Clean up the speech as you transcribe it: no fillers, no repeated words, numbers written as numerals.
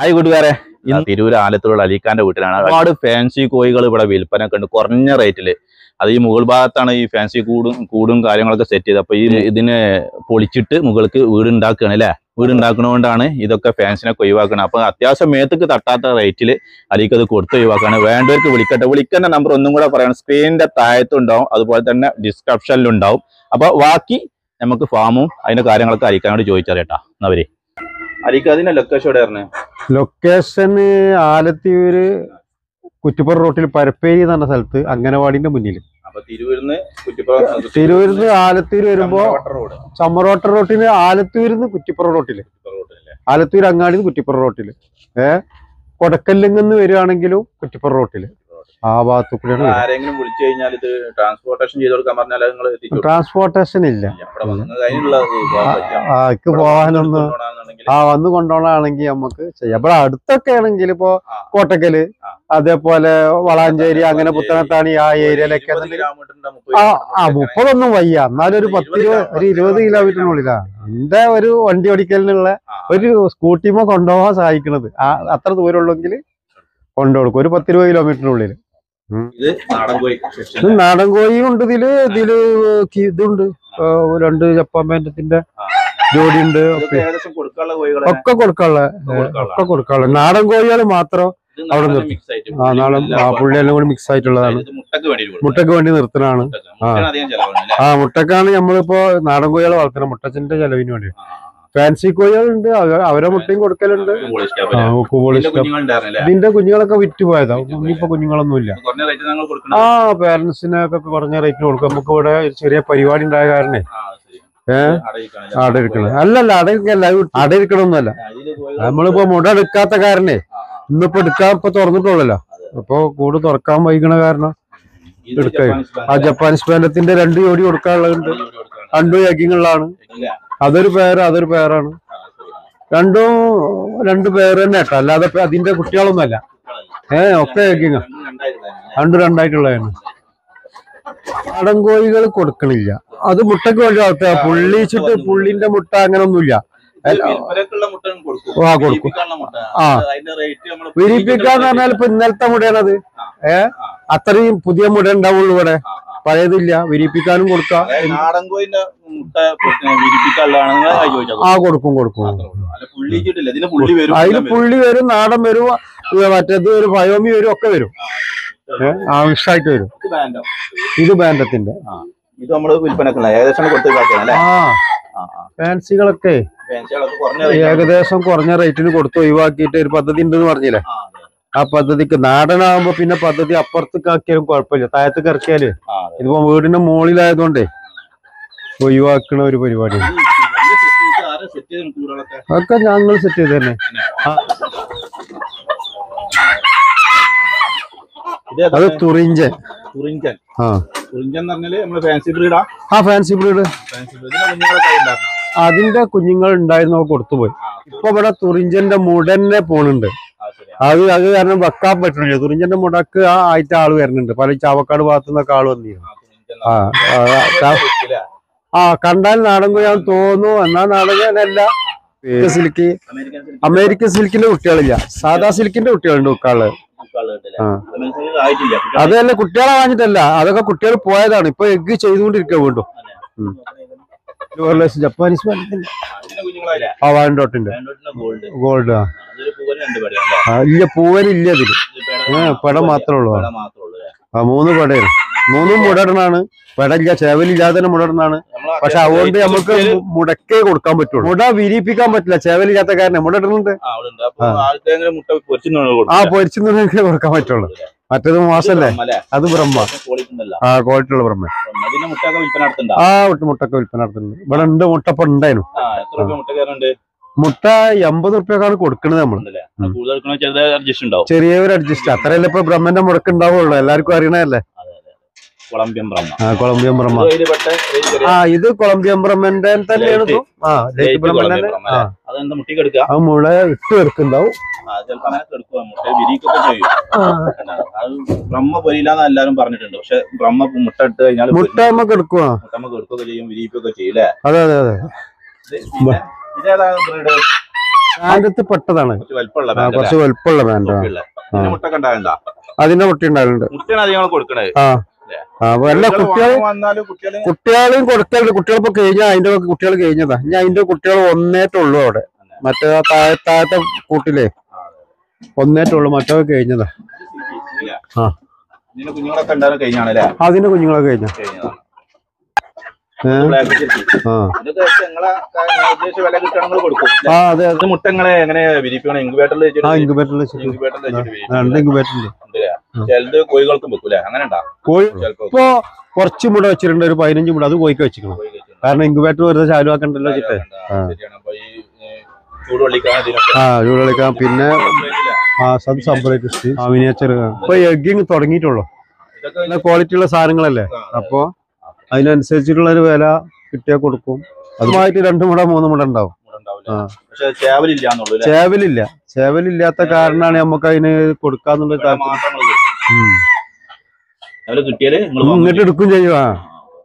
Hi കൂട്ടുകാരെ, ഇന്ന് തിരൂർ ആലത്തൂരുള്ള അലീഖാന്റെ വീട്ടിലാണ്. ഒരുപാട് ഫാൻസി കോഴികൾ ഇവിടെ വിൽപ്പനൊക്കെ ഉണ്ട് കുറഞ്ഞ റേറ്റില്. അത് ഈ മുകൾ ഭാഗത്താണ് ഈ ഫാൻസി കൂടും കാര്യങ്ങളൊക്കെ സെറ്റ് ചെയ്ത്. അപ്പൊ ഇതിനെ പൊളിച്ചിട്ട് മുകൾക്ക് വീടുണ്ടാക്കുകയാണ് അല്ലെ. വീടുണ്ടാക്കുന്നതുകൊണ്ടാണ് ഇതൊക്കെ ഫാൻസിനൊക്കെ ഒഴിവാക്കുന്നത്. അപ്പൊ അത്യാവശ്യം മേത്തക്ക് തട്ടാത്ത റേറ്റില് അലീഖ് അത് കൊടുത്ത് ഒഴിവാക്കാണ്. വേണ്ടവർക്ക് വിളിക്കട്ടെ. വിളിക്കേണ്ട നമ്പർ ഒന്നും കൂടെ പറയണം. സ്ക്രീനിന്റെ താഴത്തുണ്ടാവും, അതുപോലെ തന്നെ ഡിസ്ക്രിപ്ഷനിലുണ്ടാവും. അപ്പൊ ബാക്കി നമുക്ക് ഫാമും അതിന്റെ കാര്യങ്ങളൊക്കെ അലീഖാനോട് ചോദിച്ചറിയട്ടാ. എന്നവര് അലീഖ് അതിന്റെ ലൊക്കേഷൻ എവിടെയാണ്? ലൊക്കേഷന് ആലത്തിയൂര് കുറ്റിപ്പുറം റോട്ടിൽ പരപ്പേരി എന്ന് പറഞ്ഞ സ്ഥലത്ത്, അംഗനവാടിന്റെ മുന്നിൽ. തിരൂരിന്ന് ആലത്തൂര് വരുമ്പോ ചമ്മറോട്ട റോട്ടില്, ആലത്തൂരിന്ന് കുറ്റിപ്പുറം റോട്ടില്, ആലത്തൂർ അങ്ങാടിന്ന് കുറ്റിപ്പുറം റോട്ടില്, കൊടക്കല്ലിങ്ങന്ന് വരികയാണെങ്കിലും കുറ്റിപ്പുറം റോട്ടില് ആ ഭാഗത്തു കൂടെയാണ്. ആരെങ്കിലും വിളിച്ചു കഴിഞ്ഞാൽ ഇത് ട്രാൻസ്പോർട്ടേഷൻ ചെയ്ത് കൊടുക്കാൻ പറഞ്ഞാൽ ട്രാൻസ്പോർട്ടേഷൻ ഇല്ല. പോവാനൊന്ന് വന്ന് കൊണ്ടുപോകണമെങ്കിൽ നമുക്ക് ചെയ്യാം. ഇവിടെ അടുത്തൊക്കെ ആണെങ്കിൽ ഇപ്പൊ കോട്ടക്കല്, അതേപോലെ വളാഞ്ചേരി, അങ്ങനെ പുത്തനത്താണി ആ ഏരിയയിലൊക്കെ 30 വയ്യ. എന്നാലും ഒരു 20 കിലോമീറ്ററിനുള്ളിലാ എന്റെ ഒരു വണ്ടി ഓടിക്കലിനുള്ള ഒരു സ്കൂട്ടിമോ കൊണ്ടുപോകാൻ സഹായിക്കണത്. അത്ര ദൂരമുള്ളെങ്കിൽ കൊണ്ടുകൊടുക്കും, ഒരു 10-20 കിലോമീറ്ററിനുള്ളിൽ. നാടൻ കോഴിയും ഉണ്ട് ഇതില്. ഇതുണ്ട്, 2 ജപ്പാൻ പാൻറ്റത്തിന്റെ ജോഡിയുണ്ട്. ഒക്കെ കൊടുക്കാനുള്ള നാടൻ കോഴികൾ മാത്രം അവിടെ നിർത്തും. പുള്ളിയെല്ലാം കൂടി മിക്സ് ആയിട്ടുള്ളതാണ്. മുട്ടക്ക് വേണ്ടി നിർത്തുന്നതാണ്. മുട്ടക്കാണ് നമ്മളിപ്പോ നാടൻ കോഴികളെ വളർത്തുന്നത്, മുട്ടച്ചിന്റെ ചെലവിന് വേണ്ടി. ഫാൻസി കോഴികളുണ്ട്, അവരെ മുട്ടയും കൊടുക്കലുണ്ട്. ഇതിന്റെ കുഞ്ഞുങ്ങളൊക്കെ വിറ്റുപോയതാ. ഇനിയിപ്പോ കുഞ്ഞുങ്ങളൊന്നുമില്ല. പേരന്റ്സിനൊക്കെ കുറഞ്ഞ റേറ്റിന് കൊടുക്കും. നമുക്ക് ഇവിടെ ചെറിയ പരിപാടി ഉണ്ടായ കാരണേ അടയിരിക്കണം. അല്ലല്ല, അടയിരിക്കണമൊന്നുമല്ല. നമ്മളിപ്പോ മുട എടുക്കാത്ത കാരണേ ഇന്നിപ്പോ എടുക്കാൻ തുറന്നിട്ടുള്ളല്ലോ. അപ്പൊ കൂട് തുറക്കാൻ വൈകണ കാരണം എടുക്കാം. ആ ജപ്പാനീസ് പാൻറ്റത്തിന്റെ 2 ജോഡി കൊടുക്കാനുള്ളതുണ്ട്. 2 എഗ്ഗിങ്ങുള്ളതാണ്. അതൊരു പേരാണ്. 2 പേര് തന്നെ കേട്ടോ, അല്ലാതെ അതിന്റെ കുട്ടികളൊന്നുമല്ല. ഒക്കെ എഗ്ഗിങ്ങ. 2 നാടൻ കോഴികൾ കൊടുക്കണില്ല. അത് മുട്ടക്ക് വേണ്ടി വളർത്തുക. പുള്ളിച്ചിട്ട് പുള്ളിന്റെ മുട്ട അങ്ങനെ ഒന്നുമില്ല. കൊടുക്കും. വിരിപ്പിക്കാന്ന് പറഞ്ഞാൽ ഇപ്പൊ ഇന്നലത്തെ മുടയാണത്. അത്രയും പുതിയ മുട ഉണ്ടാവുള്ളൂ ഇവിടെ, പഴയതില്ല. വിരിപ്പിക്കാനും കൊടുക്കാം. കൊടുക്കും. അതിന് പുള്ളി വരും, നാടൻ വരും, മറ്റേത് ഒരു പയോമി വരും, ഒക്കെ വരും. ആവശ്യമായിട്ട് വരും. ഇത് ബാൻഡത്തിന്റെ ഫാൻസികളൊക്കെ ഏകദേശം കുറഞ്ഞ റേറ്റിന് കൊടുത്ത് ഒഴിവാക്കിയിട്ട് ഒരു പദ്ധതി ഉണ്ടെന്ന് പറഞ്ഞില്ലേ. ആ പദ്ധതിക്ക് നാടനാകുമ്പോ പിന്നെ പദ്ധതി അപ്പുറത്തേക്ക് ആക്കിയാലും കുഴപ്പമില്ല. താഴത്തേക്ക് ഇറക്കിയാല് ഇതിപ്പോ വീടിന്റെ മുകളിലായതുകൊണ്ടേ ഒഴിവാക്കണ ഒരു പരിപാടിയാണ്. അതൊക്കെ ഞങ്ങൾ സെറ്റ് ചെയ്ത് തന്നെ. അത് തുറിഞ്ചൻ. Fancy breed. അതിന്റെ കുഞ്ഞുങ്ങൾ ഉണ്ടായിരുന്നു, കൊടുത്തുപോയി. ഇപ്പൊ ഇവിടെ തുറിഞ്ചന്റെ മുടന്നെ പോണുണ്ട്. അത് കാരണം വെക്കാൻ പറ്റണില്ല. തുറിഞ്ചന്റെ മുടക്ക് ആയിട്ട് ആള് വരുന്നുണ്ട്. പല ചാവക്കാട് ഭാഗത്തു നിന്നൊക്കെ ആള് വന്നിരുന്നു. കണ്ടാൽ നാടൻ കോഴിയാന്ന് തോന്നുന്നു. എന്നാ നാടൻ കോഴിയല്ല. സിൽക്ക്, അമേരിക്കൻ സിൽക്കിന്റെ കുട്ടികളില്ല, സാധാ സിൽക്കിന്റെ കുട്ടികളുണ്ട് ഉക്കാള്. അതല്ല, കുട്ടികളെ വാങ്ങിട്ടല്ല, അതൊക്കെ കുട്ടികൾ പോയതാണ്. ഇപ്പൊ എഗ്ഗ് ചെയ്തുകൊണ്ടിരിക്കുക വീണ്ടും. ജപ്പാനീസ് വാൻഡോട്ടിന്റെ ഗോൾഡ്. ഇല്ല, പൂവനില്ല അതില്. പടം മാത്രമേ ഉള്ളൂ. 3 പടയാണ്. 3 മുടടനാണ്. പെടല്ല, ചേവലില്ലാതെ തന്നെ മുടടനാണ്. പക്ഷെ അതുകൊണ്ട് നമുക്ക് മുടക്കേ കൊടുക്കാൻ പറ്റുള്ളൂ. മുട വിരിപ്പിക്കാൻ പറ്റില്ല, ചേവലില്ലാത്ത കാരണം. മുടടുന്നുണ്ട്. പൊരിച്ചു കൊടുക്കാൻ പറ്റുള്ളൂ. മറ്റേത് മോശല്ലേ, അത് ബ്രഹ്മ. ക്വാളിറ്റി ഉള്ള ബ്രഹ്മ. മുട്ടൊക്കെ വിൽപ്പന നടത്തുന്നുണ്ട്. ഇവിടെ ഉണ്ട് മുട്ടപ്പം ഉണ്ടായിരുന്നു. മുട്ട 80 റുപ്യക്കാണ് കൊടുക്കണത് നമ്മള്. ചെറിയൊരു അഡ്ജസ്റ്റ്, അത്രയല്ലേ ഇപ്പൊ ബ്രഹ്മന്റെ മുടക്ക് ഉണ്ടാവുള്ളൂ. എല്ലാവർക്കും അറിയണല്ലേ. കൊളംബിയൻ ബ്രഹ്മ. ഇത് കൊളംബിയൻ ബ്രഹ്മന്റെ തന്നെയാണ്. മുള ഇട്ട് എടുക്കുണ്ടാവും. എല്ലാരും പറഞ്ഞിട്ടുണ്ട്. പക്ഷെ ബ്രഹ്മ മുട്ട ഇട്ട് കഴിഞ്ഞാൽ മുട്ട നമുക്ക് എടുക്കുക ചെയ്യും, വിരിപ്പൊക്കെ ചെയ്യും. അതെ. ഇതേതാ ബ്രീഡ്? പാൻറ്റത്ത് പെട്ടതാണ്. കുറച്ച് വലിപ്പമുള്ള കുറച്ച് വലുപ്പമുള്ള പാൻറ്റാ. മുട്ട കണ്ടാലുണ്ടോ? അതിന്റെ മുട്ട ഉണ്ടാവലുണ്ട്. മുട്ടയാണ് അധികം കൊടുക്കണത്. എല്ലാ കുട്ടികളെയും കൊടുക്കലുണ്ട്. കുട്ടികളിപ്പോ കഴിഞ്ഞാൽ അതിന്റെ കുട്ടികൾ കഴിഞ്ഞതാ. ഇനി അതിന്റെ കുട്ടികൾ ഒന്നേറ്റുള്ളൂ അവിടെ. മറ്റേ താഴത്തെ കൂട്ടിലേ ഒന്നേറ്റുള്ളൂ, മറ്റൊക്കെ കഴിഞ്ഞതാ. കുഞ്ഞുങ്ങളൊക്കെ ഉണ്ടാകും കഴിഞ്ഞാണല്ലേ? അതിന്റെ കുഞ്ഞുങ്ങളൊക്കെ കഴിഞ്ഞ. അതെ അതെ. മുട്ടങ്ങളെ എങ്ങനെ വിരിപ്പിക്കണം? ഇൻക്യുബേറ്ററിൽ രണ്ട് ഇൻക്യുബേറ്റർ ഉണ്ട്. ചിലത് കോഴികൾക്കും വെക്കൂലേ? അങ്ങനെ ഉണ്ടാ? കോഴി ഇപ്പൊ കുറച്ച് മുട വെച്ചിട്ടുണ്ട്, ഒരു 15 മുട. അത് കോഴിക്ക് വെച്ചിക്കണം. കാരണം ഇൻക്യുബേറ്റർ വെറുതെ ചാലുവാക്കണ്ടല്ലോ വെച്ചിട്ട്. ചൂടുവെള്ളിക്കാൻ പിന്നെ സെപ്പറേറ്റ് മിനിയേച്ചർ. ഇപ്പൊ എഗ്ഗിങ് തുടങ്ങിയിട്ടുള്ളൂ. ക്വാളിറ്റി ഉള്ള സാധനങ്ങളല്ലേ, അപ്പൊ അതിനനുസരിച്ചിട്ടുള്ള ഒരു വില കിട്ടിയാൽ കൊടുക്കും. അതുമായിട്ട് 2 മുട 3 മുട ഉണ്ടാവും. ചേവലില്ലാത്ത കാരണമാണ് നമുക്ക് അതിന് കൊടുക്കാന്നുള്ള താല്പര്യം. ഇങ്ങോട്ട് എടുക്കും ചെയ്യും.